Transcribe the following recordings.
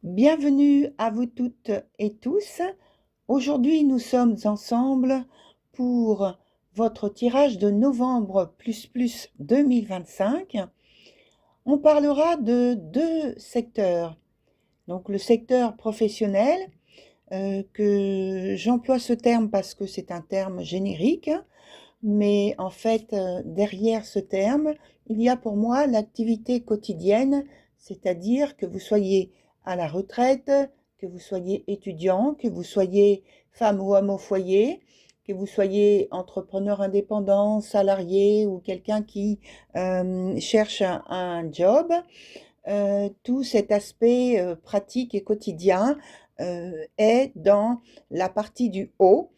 Bienvenue à vous toutes et tous. Aujourd'hui, nous sommes ensemble pour votre tirage de novembre 2025. On parlera de deux secteurs. Donc le secteur professionnel, que j'emploie ce terme parce que c'est un terme générique, mais en fait, derrière ce terme, il y a pour moi l'activité quotidienne, c'est-à-dire que vous soyez à la retraite, que vous soyez étudiant, que vous soyez femme ou homme au foyer, que vous soyez entrepreneur indépendant, salarié ou quelqu'un qui cherche un job, tout cet aspect pratique et quotidien est dans la partie du haut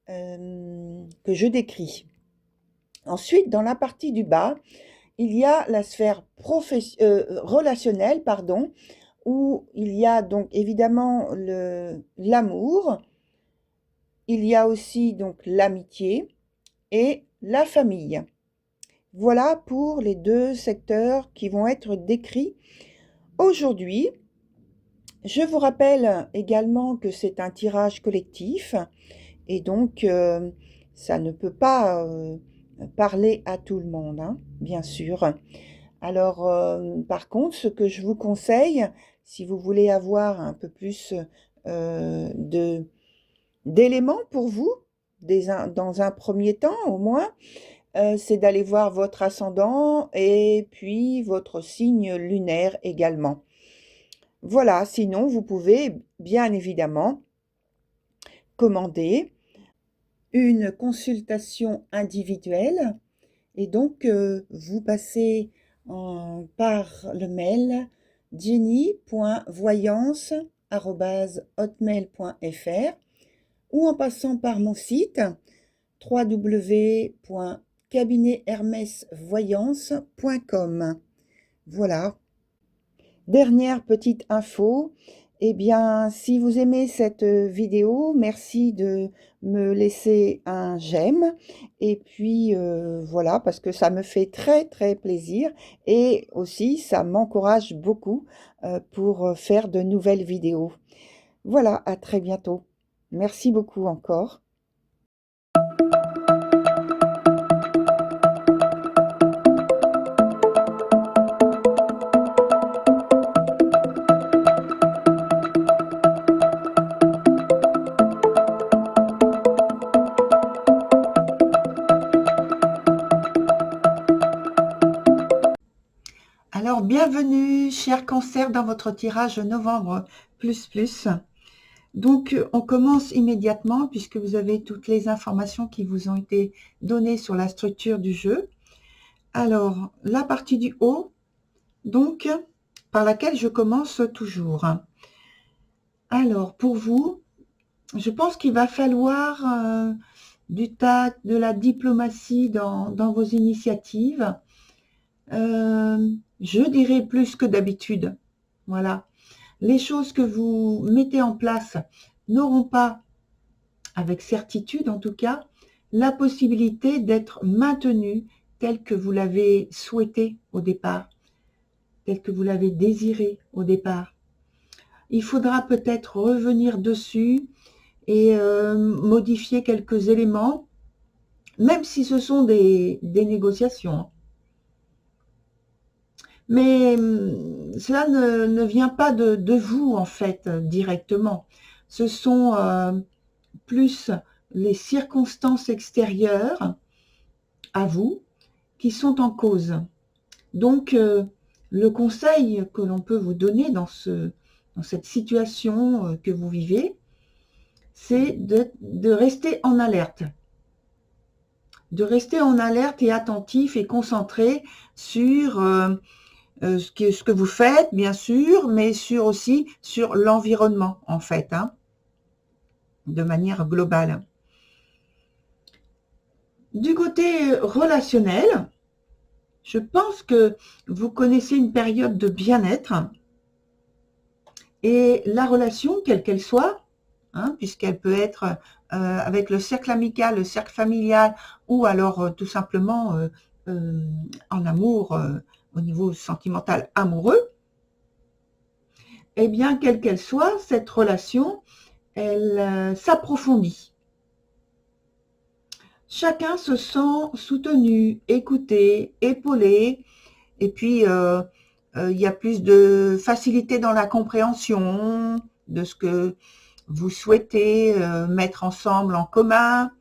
que je décris. Ensuite, dans la partie du bas, il y a la sphère relationnelle, pardon, où il y a donc évidemment l'amour, il y a aussi donc l'amitié et la famille. Voilà pour les deux secteurs qui vont être décrits aujourd'hui. Je vous rappelle également que c'est un tirage collectif et donc ça ne peut pas parler à tout le monde, hein, bien sûr. Alors, par contre, ce que je vous conseille, si vous voulez avoir un peu plus d'éléments pour vous, dans un premier temps au moins, c'est d'aller voir votre ascendant et puis votre signe lunaire également. Voilà, sinon vous pouvez bien évidemment commander une consultation individuelle et donc vous passez par le mail jenny.voyance@hotmail.fr ou en passant par mon site www.cabinethermesvoyance.com. Voilà. Dernière petite info, eh bien, si vous aimez cette vidéo, merci de me laisser un j'aime. Et puis, voilà, parce que ça me fait très, très plaisir. Et aussi, ça m'encourage beaucoup pour faire de nouvelles vidéos. Voilà, à très bientôt. Merci beaucoup encore. Alors, bienvenue, cher Cancer, dans votre tirage novembre plus. Donc, on commence immédiatement puisque vous avez toutes les informations qui vous ont été données sur la structure du jeu. Alors, la partie du haut, donc, par laquelle je commence toujours. Alors, pour vous, je pense qu'il va falloir du tact, de la diplomatie dans vos initiatives. Je dirais plus que d'habitude. Voilà. Les choses que vous mettez en place n'auront pas, avec certitude en tout cas, la possibilité d'être maintenues telles que vous l'avez souhaité au départ, telles que vous l'avez désiré au départ. Il faudra peut-être revenir dessus et modifier quelques éléments, même si ce sont des négociations. Mais cela ne vient pas de vous, en fait, directement. Ce sont plus les circonstances extérieures à vous qui sont en cause. Donc, le conseil que l'on peut vous donner dans cette situation que vous vivez, c'est de rester en alerte. De rester en alerte et attentif et concentré sur ce que vous faites, bien sûr, mais aussi sur l'environnement, en fait, hein, de manière globale. Du côté relationnel, je pense que vous connaissez une période de bien-être et la relation, quelle qu'elle soit, hein, puisqu'elle peut être avec le cercle amical, le cercle familial, ou alors tout simplement en amour, au niveau sentimental amoureux, eh bien, quelle qu'elle soit, cette relation, elle s'approfondit. Chacun se sent soutenu, écouté, épaulé, et puis il y a plus de facilité dans la compréhension de ce que vous souhaitez mettre ensemble en commun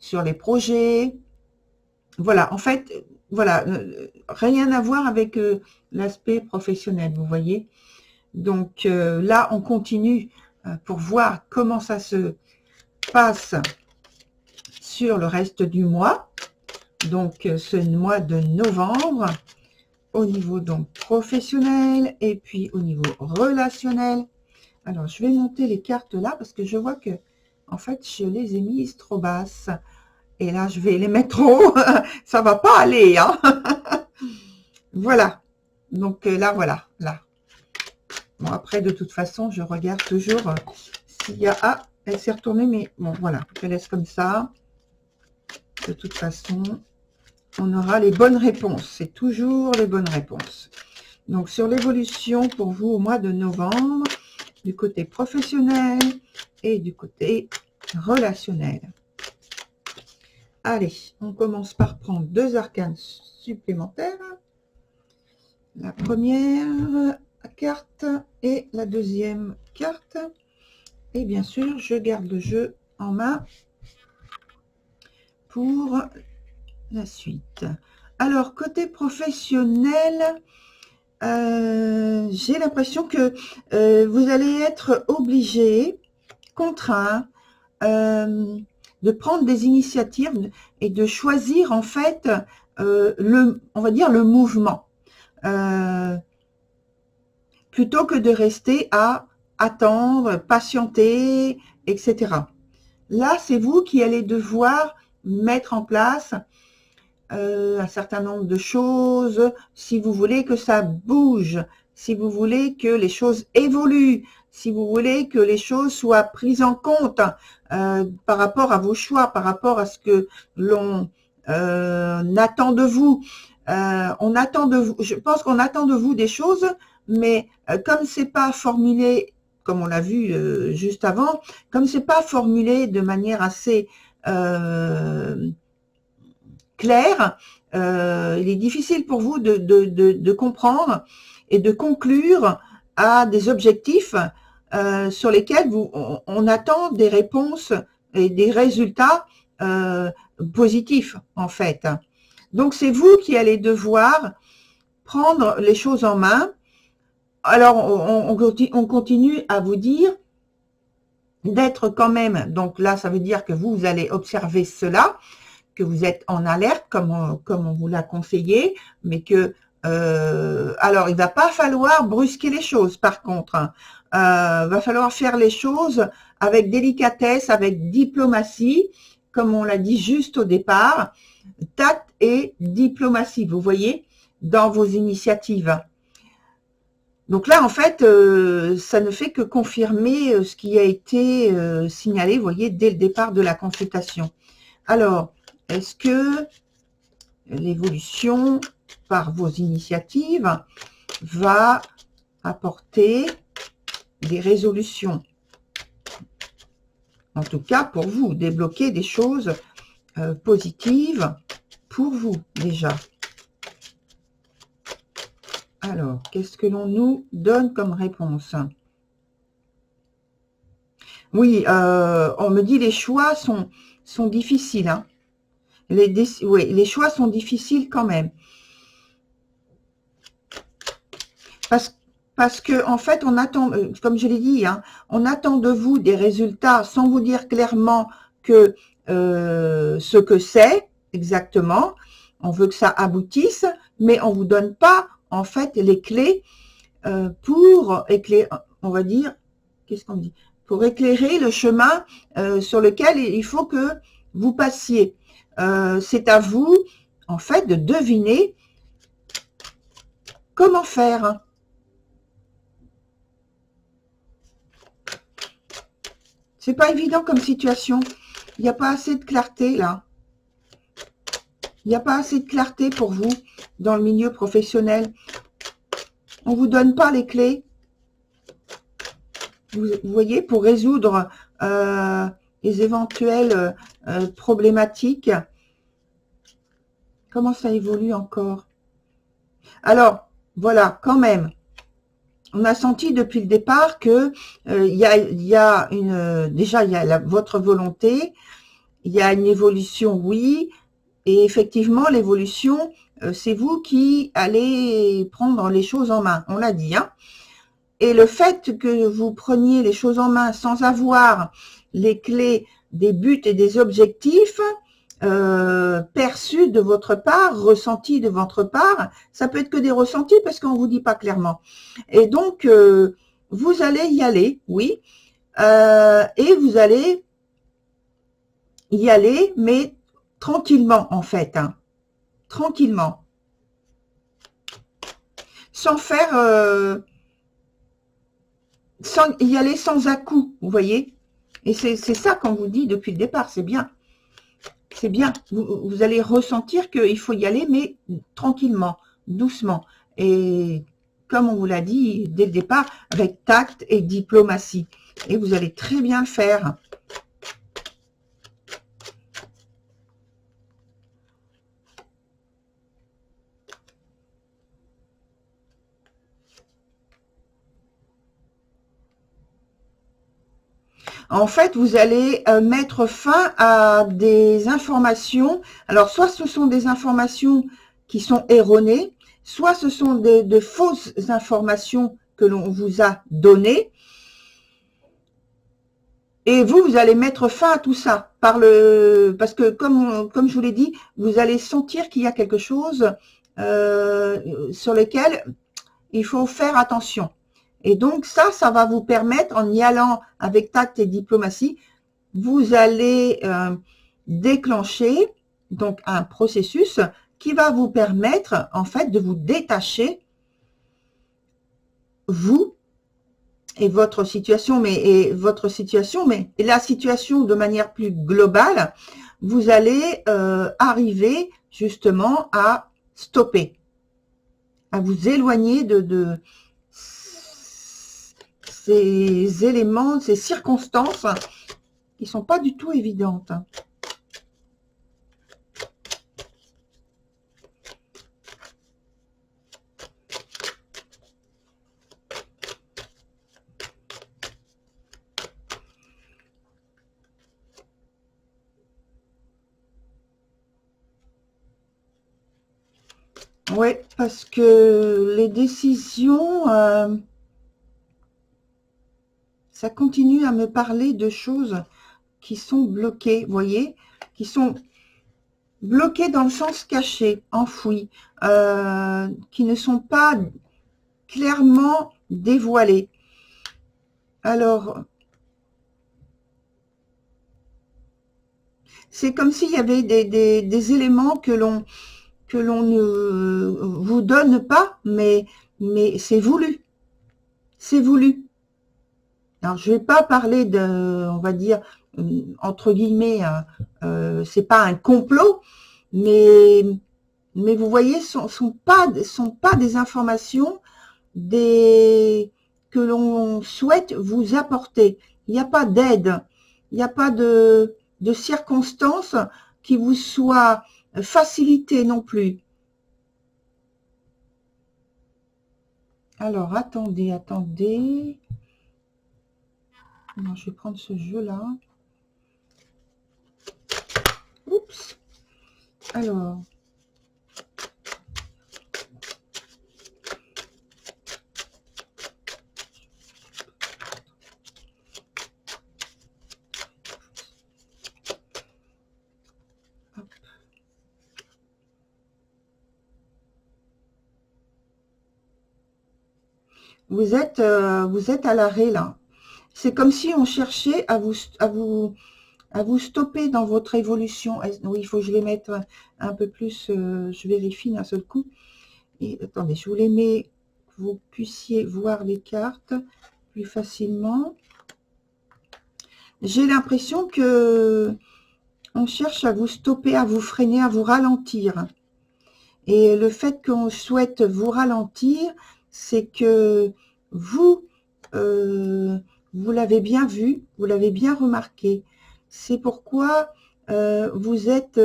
sur les projets. Voilà, en fait, voilà, rien à voir avec l'aspect professionnel, vous voyez. Donc là, on continue pour voir comment ça se passe sur le reste du mois. Donc ce mois de novembre, au niveau donc professionnel et puis au niveau relationnel. Alors, je vais monter les cartes là parce que je vois que, en fait, je les ai mises trop basses. Et là, je vais les mettre haut. Ça va pas aller, hein. Voilà. Donc là, voilà. Là. Bon, après, de toute façon, je regarde toujours s'il y a... Ah, elle s'est retournée, mais bon, voilà. Je laisse comme ça. De toute façon, on aura les bonnes réponses. C'est toujours les bonnes réponses. Donc, sur l'évolution pour vous au mois de novembre, du côté professionnel et du côté relationnel. Allez, on commence par prendre 2 arcanes supplémentaires. La première carte et la deuxième carte. Et bien sûr, je garde le jeu en main pour la suite. Alors, côté professionnel, j'ai l'impression que vous allez être obligé, contraint, de prendre des initiatives et de choisir en fait on va dire le mouvement, plutôt que de rester à attendre, patienter, etc. Là, c'est vous qui allez devoir mettre en place un certain nombre de choses, si vous voulez que ça bouge, si vous voulez que les choses évoluent, si vous voulez que les choses soient prises en compte par rapport à vos choix, par rapport à ce que l'on attend de vous. On attend de vous. Je pense qu'on attend de vous des choses, mais comme c'est pas formulé, comme on l'a vu juste avant, comme c'est pas formulé de manière assez claire, il est difficile pour vous de comprendre et de conclure à des objectifs sur lesquels on attend des réponses et des résultats positifs en fait. Donc c'est vous qui allez devoir prendre les choses en main. Alors on continue à vous dire d'être quand même, donc là ça veut dire que vous allez observer cela, que vous êtes en alerte comme on vous l'a conseillé, mais que alors il va pas falloir brusquer les choses par contre, hein. Va falloir faire les choses avec délicatesse, avec diplomatie, comme on l'a dit juste au départ, tact et diplomatie, vous voyez, dans vos initiatives. Donc là, en fait, ça ne fait que confirmer ce qui a été signalé, vous voyez, dès le départ de la consultation. Alors, est-ce que l'évolution par vos initiatives va apporter des résolutions? En tout cas, pour vous, débloquer des choses positives pour vous, déjà. Alors, qu'est-ce que l'on nous donne comme réponse? Oui, on me dit les choix sont difficiles, hein. Oui, les choix sont difficiles quand même. Parce que en fait, on attend, comme je l'ai dit, hein, on attend de vous des résultats sans vous dire clairement que ce que c'est exactement. On veut que ça aboutisse, mais on vous donne pas en fait les clés pour éclairer, on va dire, qu'est-ce qu'on dit, pour éclairer le chemin sur lequel il faut que vous passiez. C'est à vous, en fait, de deviner comment faire. C'est pas évident comme situation. Il n'y a pas assez de clarté, là. Il n'y a pas assez de clarté pour vous dans le milieu professionnel. On ne vous donne pas les clés vous voyez, pour résoudre les éventuelles problématiques. Comment ça évolue encore? Alors, voilà, quand même, on a senti depuis le départ que déjà il y a votre volonté, il y a une évolution, oui, et effectivement l'évolution, c'est vous qui allez prendre les choses en main, on l'a dit, hein. Et le fait que vous preniez les choses en main sans avoir les clés des buts et des objectifs perçus de votre part, ressentis de votre part, ça peut être que des ressentis parce qu'on vous dit pas clairement. Et donc, vous allez y aller, oui, et vous allez y aller, mais tranquillement en fait, hein, tranquillement, sans faire... sans y aller sans à-coups, vous voyez. Et c'est ça qu'on vous dit depuis le départ, c'est bien. C'est bien. Vous allez ressentir qu'il faut y aller, mais tranquillement, doucement. Et comme on vous l'a dit dès le départ, avec tact et diplomatie. Et vous allez très bien le faire. En fait, vous allez mettre fin à des informations. Alors, soit ce sont des informations qui sont erronées, soit ce sont de fausses informations que l'on vous a données. Et vous allez mettre fin à tout ça parce que comme je vous l'ai dit, vous allez sentir qu'il y a quelque chose sur lequel il faut faire attention. Et donc ça va vous permettre, en y allant avec tact et diplomatie, vous allez déclencher donc un processus qui va vous permettre en fait de vous détacher, vous et votre situation, mais la situation de manière plus globale, vous allez arriver justement à stopper, à vous éloigner de ces éléments, ces circonstances qui sont pas du tout évidentes. Oui, parce que les décisions, ça continue à me parler de choses qui sont bloquées, vous voyez, qui sont bloquées dans le sens caché, enfouies, qui ne sont pas clairement dévoilées. Alors, c'est comme s'il y avait des éléments que l'on ne vous donne pas, mais c'est voulu. C'est voulu. Alors, je vais pas parler on va dire, entre guillemets, c'est pas un complot, mais vous voyez, sont pas des informations que l'on souhaite vous apporter. Il n'y a pas d'aide, il n'y a pas de circonstances qui vous soient facilitées non plus. Alors, attendez. Non, je vais prendre ce jeu-là. Oups. Alors. Hop. Vous êtes à l'arrêt là. C'est comme si on cherchait à vous stopper dans votre évolution. Oui, il faut que je les mette un peu plus, je vérifie d'un seul coup. Et attendez, je vous les mets, que vous puissiez voir les cartes plus facilement. J'ai l'impression que on cherche à vous stopper, à vous freiner, à vous ralentir. Et le fait qu'on souhaite vous ralentir, c'est que vous vous l'avez bien vu, vous l'avez bien remarqué. C'est pourquoi vous êtes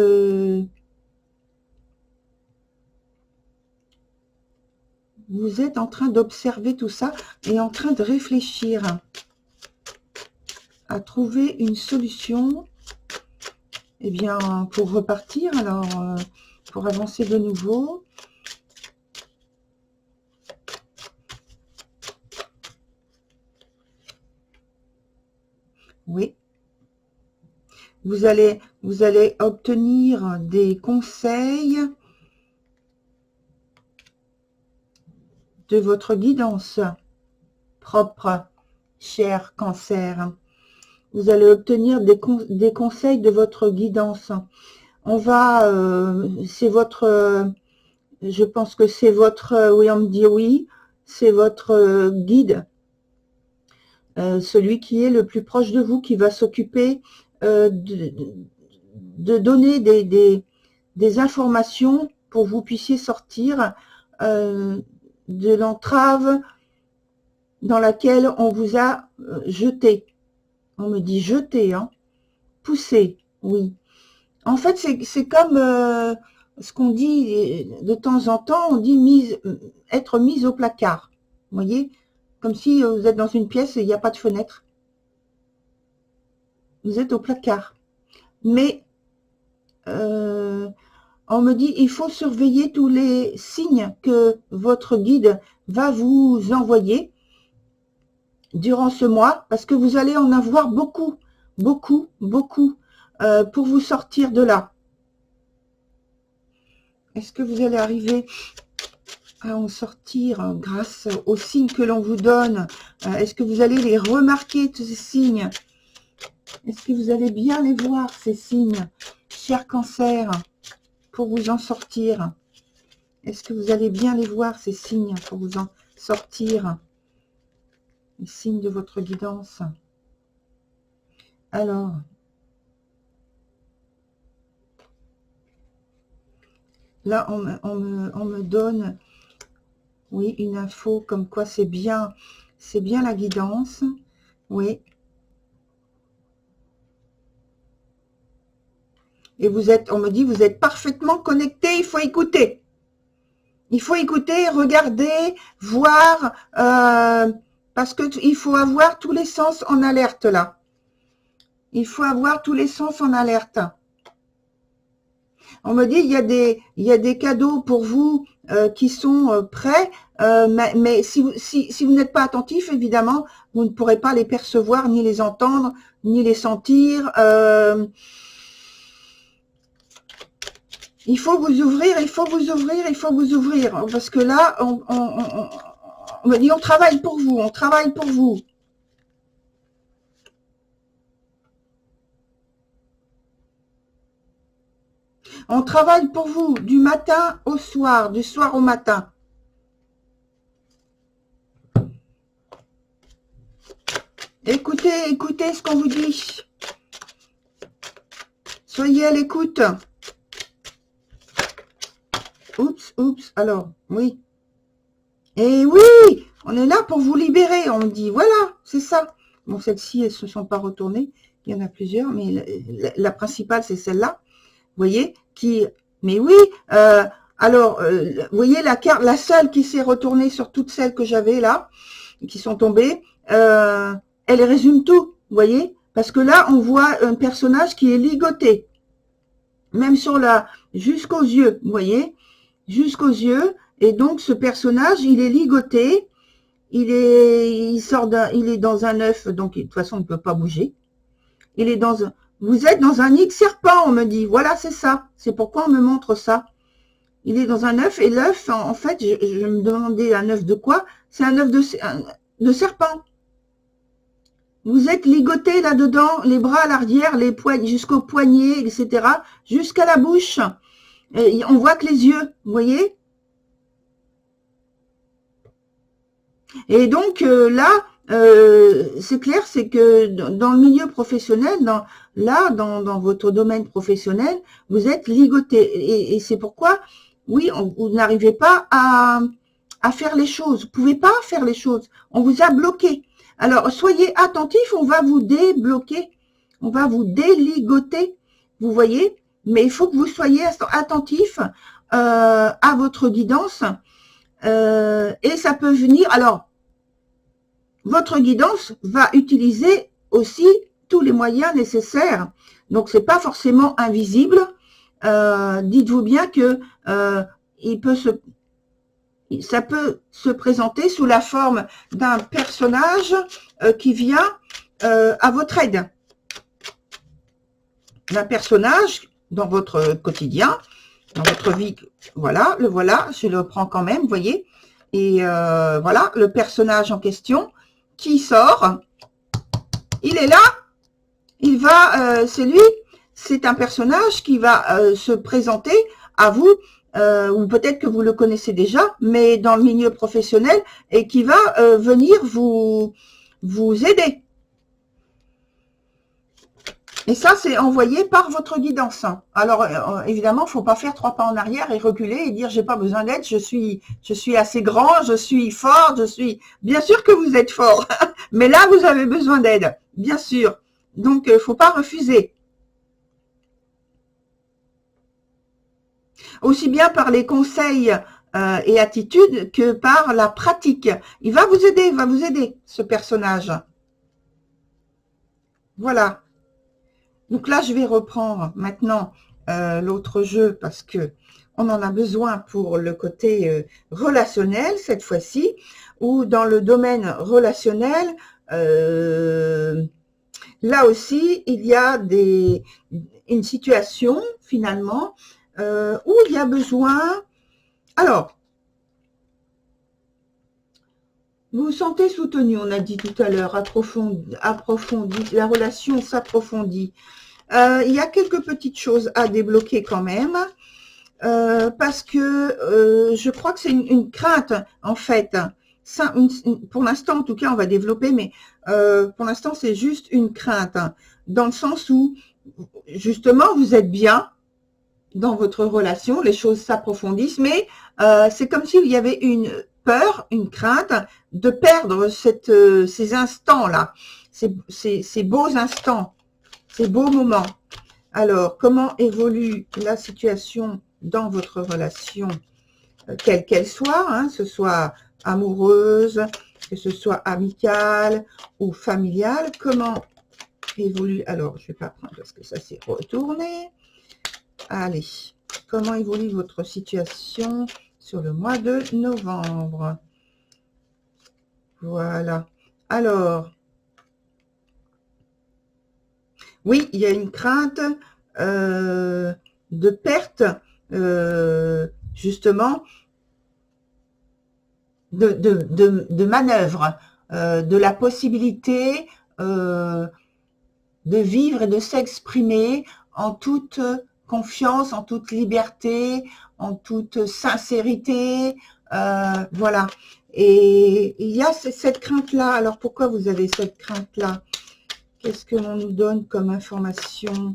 en train d'observer tout ça et en train de réfléchir à trouver une solution, eh bien, pour repartir, alors, pour avancer de nouveau. Oui. Vous allez obtenir des conseils de votre guidance propre, cher Cancer. Vous allez obtenir des conseils de votre guidance. On va, c'est votre, je pense que c'est votre, oui, on me dit oui, c'est votre guide, celui qui est le plus proche de vous, qui va s'occuper de donner des informations pour que vous puissiez sortir de l'entrave dans laquelle on vous a jeté. On me dit jeté, hein, poussé, oui. En fait, c'est comme ce qu'on dit de temps en temps, on dit être mise au placard. Vous voyez, comme si vous êtes dans une pièce et il n'y a pas de fenêtre. Vous êtes au placard. Mais on me dit, il faut surveiller tous les signes que votre guide va vous envoyer durant ce mois, parce que vous allez en avoir beaucoup, beaucoup, beaucoup pour vous sortir de là. Est-ce que vous allez arriver à en sortir grâce aux signes que l'on vous donne? Est-ce que vous allez les remarquer, tous ces signes? Est-ce que vous allez bien les voir, ces signes, cher Cancer, pour vous en sortir? Est-ce que vous allez bien les voir, ces signes, pour vous en sortir? Les signes de votre guidance. Alors, là, on me donne, oui, une info comme quoi c'est bien la guidance, oui. Et vous êtes, on me dit, vous êtes parfaitement connecté, il faut écouter. Il faut écouter, regarder, voir, parce qu'il faut avoir tous les sens en alerte là. Il faut avoir tous les sens en alerte. On me dit, il y a des cadeaux pour vous qui sont prêts, mais si vous n'êtes pas attentif, évidemment, vous ne pourrez pas les percevoir, ni les entendre, ni les sentir. Il faut vous ouvrir, il faut vous ouvrir, il faut vous ouvrir. Parce que là, on me dit, on travaille pour vous, on travaille pour vous. On travaille pour vous du matin au soir, du soir au matin. Écoutez ce qu'on vous dit. Soyez à l'écoute. Oups, alors, oui. Et oui, on est là pour vous libérer, on me dit, voilà, c'est ça. Bon, celles-ci, elles ne se sont pas retournées, il y en a plusieurs, mais la principale, c'est celle-là, vous voyez, mais oui, alors, vous voyez, la seule qui s'est retournée sur toutes celles que j'avais là, qui sont tombées, elle résume tout, vous voyez, parce que là, on voit un personnage qui est ligoté, même sur jusqu'aux yeux, vous voyez, jusqu'aux yeux, et donc ce personnage, il est ligoté, il est dans un œuf, donc de toute façon, il ne peut pas bouger. Vous êtes dans un nid de serpent, on me dit, voilà, c'est ça, c'est pourquoi on me montre ça. Il est dans un œuf, et l'œuf, en fait, je me demandais un œuf de quoi? C'est un œuf de serpent. Vous êtes ligoté là-dedans, les bras à l'arrière, les poignets jusqu'aux poignets, etc., jusqu'à la bouche. Et on voit que les yeux, vous voyez? Et donc là, c'est clair, c'est que dans le milieu professionnel, dans votre domaine professionnel, vous êtes ligoté. Et c'est pourquoi, oui, vous n'arrivez pas à faire les choses. Vous ne pouvez pas faire les choses. On vous a bloqué. Alors, soyez attentifs, on va vous débloquer, on va vous déligoter, vous voyez, mais il faut que vous soyez attentifs à votre guidance, et ça peut venir, alors, votre guidance va utiliser aussi tous les moyens nécessaires, donc c'est pas forcément invisible, dites-vous bien que ça peut se présenter sous la forme d'un personnage qui vient à votre aide. D'un personnage dans votre quotidien, dans votre vie. Voilà, le voilà, je le prends quand même, vous voyez. Et voilà, le personnage en question qui sort. Il est là, il va, c'est lui, c'est un personnage qui va se présenter à vous, ou peut-être que vous le connaissez déjà, mais dans le milieu professionnel, et qui va venir vous aider. Et ça, c'est envoyé par votre guidance. Alors, évidemment, il ne faut pas faire 3 pas en arrière et reculer et dire j'ai pas besoin d'aide, je suis assez grand, je suis fort, Bien sûr que vous êtes fort, mais là, vous avez besoin d'aide, bien sûr. Donc, il ne faut pas refuser. Aussi bien par les conseils et attitudes que par la pratique. Il va vous aider, ce personnage. Voilà. Donc là, je vais reprendre maintenant l'autre jeu parce que on en a besoin pour le côté relationnel cette fois-ci, ou dans le domaine relationnel, là aussi, il y a une situation finalement où il y a besoin. Alors, vous vous sentez soutenu, on a dit tout à l'heure, approfondi, la relation s'approfondit. Il y a quelques petites choses à débloquer quand même, parce que je crois que c'est une crainte, en fait. Ça, pour l'instant, en tout cas, on va développer, mais pour l'instant, c'est juste une crainte, hein, dans le sens où, justement, vous êtes bien dans votre relation, les choses s'approfondissent, mais c'est comme s'il y avait une peur, une crainte de perdre ces instants-là, ces beaux instants, ces beaux moments. Alors, comment évolue la situation dans votre relation, quelle qu'elle soit, hein, que ce soit amoureuse, que ce soit amicale ou familiale, comment évolue, alors je ne vais pas prendre parce que ça s'est retourné. Allez, comment évolue votre situation sur le mois de novembre? Voilà. Alors, oui, il y a une crainte de perte, justement, de manœuvre, de la possibilité de vivre et de s'exprimer en toute confiance, en toute liberté, en toute sincérité, voilà. Et il y a cette crainte-là. Alors, pourquoi vous avez cette crainte-là? Qu'est-ce que l'on nous donne comme information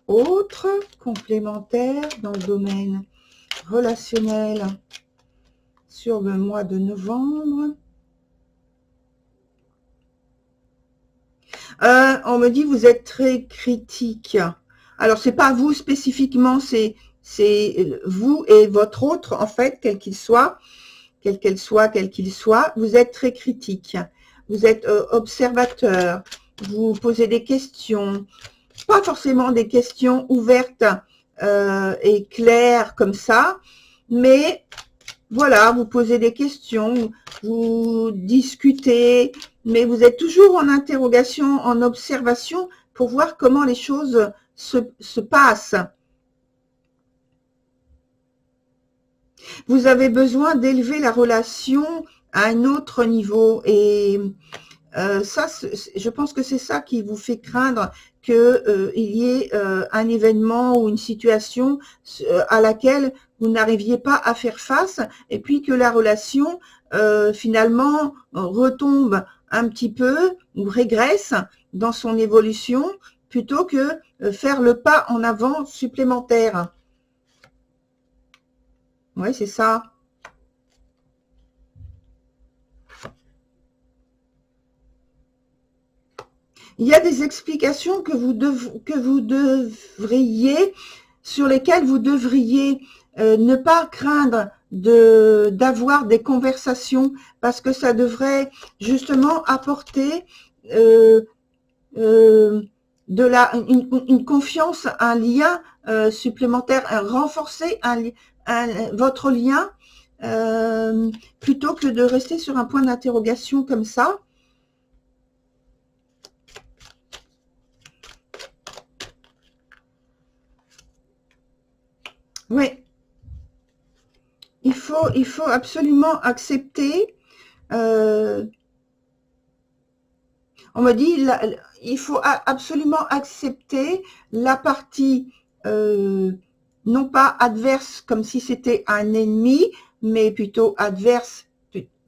autre, complémentaire, dans le domaine relationnel sur le mois de novembre? On me dit vous êtes très critique. Alors, c'est pas vous spécifiquement, c'est vous et votre autre, en fait, quel qu'il soit, quel qu'il soit, vous êtes très critique. Vous êtes observateur, vous posez des questions, pas forcément des questions ouvertes et claires comme ça, mais voilà, vous posez des questions, vous discutez, mais vous êtes toujours en interrogation, en observation pour voir comment les choses se passent. Vous avez besoin d'élever la relation à un autre niveau et ça, je pense que c'est ça qui vous fait craindre qu'il y ait un événement ou une situation à laquelle vous n'arriviez pas à faire face et puis que la relation finalement retombe un petit peu ou régresse dans son évolution plutôt que faire le pas en avant supplémentaire. Oui, c'est ça. Il y a des explications que vous devriez, sur lesquelles vous devriez ne pas craindre d'avoir des conversations, parce que ça devrait justement apporter une confiance, un lien supplémentaire, renforcer votre lien, plutôt que de rester sur un point d'interrogation comme ça. Oui, il faut absolument accepter. On me dit, il faut absolument accepter la partie non pas adverse comme si c'était un ennemi, mais plutôt adverse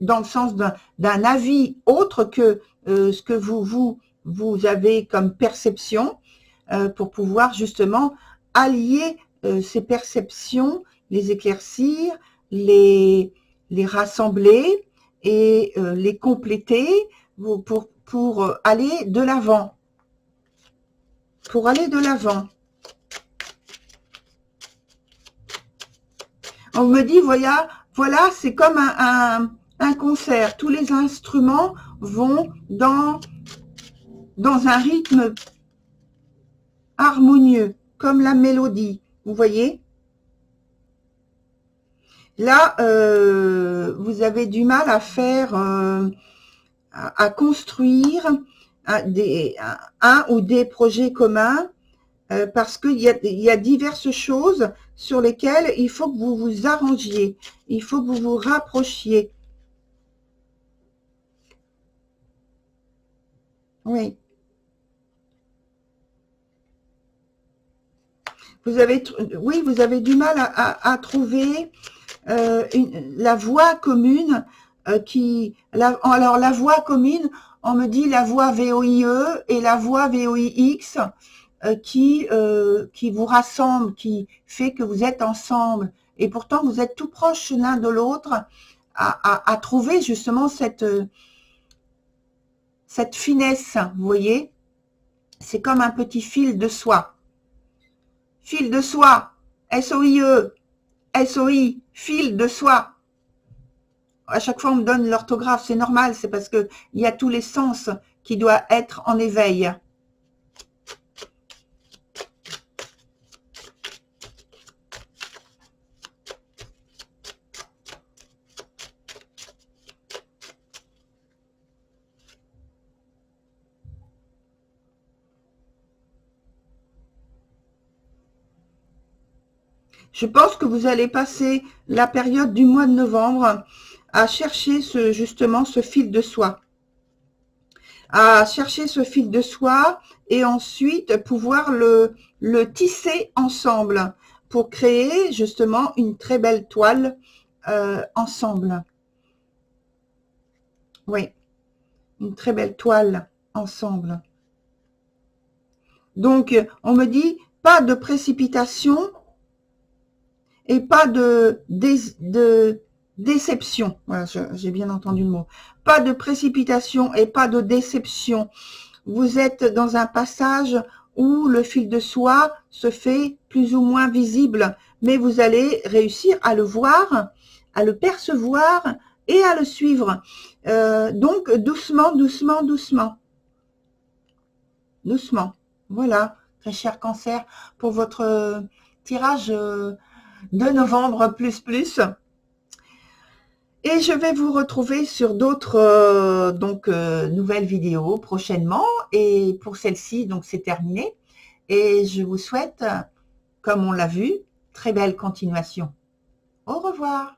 dans le sens d'un avis autre que ce que vous avez comme perception, pour pouvoir justement allier ces perceptions, les éclaircir, les rassembler et les compléter pour aller de l'avant. Pour aller de l'avant. On me dit, voilà, c'est comme un concert. Tous les instruments vont dans un rythme harmonieux, comme la mélodie. Vous voyez? Là, vous avez du mal à faire, à construire un ou des projets communs, parce qu'il y a diverses choses sur lesquelles il faut que vous vous arrangiez, il faut que vous vous rapprochiez. Oui. Vous avez du mal à trouver la voie commune alors la voie commune, on me dit la voie VOIE et la voie VOIX qui vous rassemble, qui fait que vous êtes ensemble. Et pourtant, vous êtes tout proches l'un de l'autre à trouver justement cette finesse, vous voyez. C'est comme un petit fil de soie. Fil de soie, SOIE, SOI, fil de soie. À chaque fois, on me donne l'orthographe, c'est normal, c'est parce que il y a tous les sens qui doivent être en éveil. Je pense que vous allez passer la période du mois de novembre à chercher justement ce fil de soie. À chercher ce fil de soie et ensuite pouvoir le tisser ensemble pour créer justement une très belle toile ensemble. Oui, une très belle toile ensemble. Donc, on me dit, pas de précipitation et pas de déception. Voilà, j'ai bien entendu le mot. Pas de précipitation et pas de déception. Vous êtes dans un passage où le fil de soie se fait plus ou moins visible, mais vous allez réussir à le voir, à le percevoir et à le suivre. Donc, doucement, doucement, doucement. Doucement. Voilà, très cher Cancer, pour votre tirage de novembre plus. Et je vais vous retrouver sur d'autres nouvelles vidéos prochainement. Et pour celle-ci, donc c'est terminé. Et je vous souhaite, comme on l'a vu, très belle continuation. Au revoir.